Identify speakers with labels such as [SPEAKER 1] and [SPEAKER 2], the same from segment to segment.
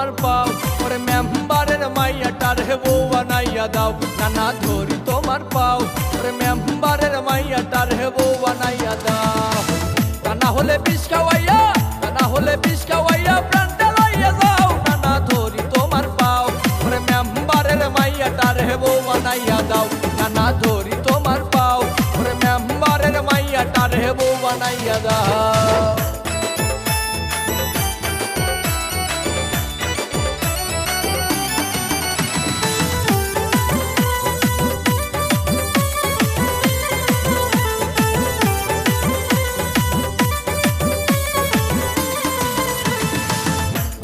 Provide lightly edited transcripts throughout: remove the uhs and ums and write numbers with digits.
[SPEAKER 1] তোমার পাও ওরে মেম্বারের মাইয়াটার হে বউ বানাইয়া দাও নানা ধরি তোমার পাও ওরে মেম্বারের মাইয়াটার হে বউ বানাইয়া দাও নানা হলে বিষ খাওয়াইয়া নানা হলে বিষ খাওয়াইয়া প্রাণটা লইয়া যাও নানা ধরি তোমার পাও ওরে মেম্বারের মাইয়াটার হে বউ বানাইয়া দাও নানা ধরি তোমার পাও ওরে মেম্বারের মাইয়াটার হে বউ বানাইয়া দাও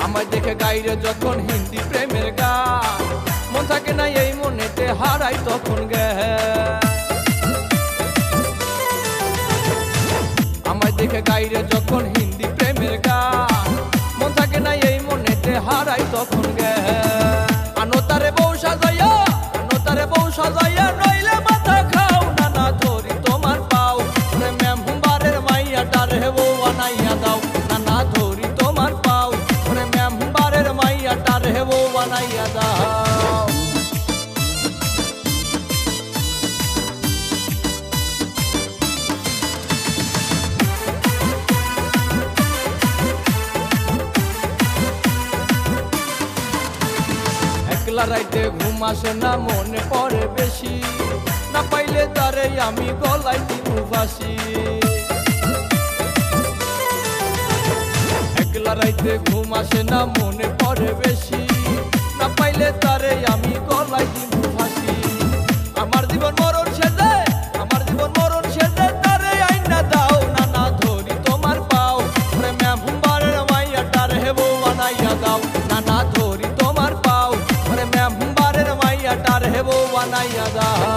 [SPEAKER 1] আমায় দেখে গাইরে যখন হিন্দি প্রেমের গান মন থাকে না এই মনেতে হারাই তখন গে আমায় দেখে গাইরে যখন হিন্দি প্রেমের গান মন থাকে না এই মনেতে হারাই তখন গে আনো তারে বউ সাজাইয়া আনো তারে বউ সাজাইয়া নইলে মাথা খাও নানা ধরি তোমার পাও ওরে মেম্বারের মাইয়াটার হে বউ বানাইয়া দাও নানা ধরি তোমার পাও ওরে মেম্বারের মাইয়াটার হে বউ বানাইয়া দাও একলা রাইতে ঘুম আসে না মনে পড়ে বেশি না পাইলে তারে আমি গলায় দিনু ফাঁসি একলা রাইতে ঘুম আসে না মনে পড়ে বেশি না পাইলে তারে আমি গলায় দিনু ফাঁসি আমার জীবন মরণ সেজে আমার জীবন মরণ সেজে তারে আইনা দাও নানা ধরি তোমার পাও ওরে মেম্বারের মাইয়াটার হে বউ বানাইয়া দাও নানা ধরি তোমার পাও ওরে মেম্বারের মাইয়াটার হে বউ বানাইয়া দাও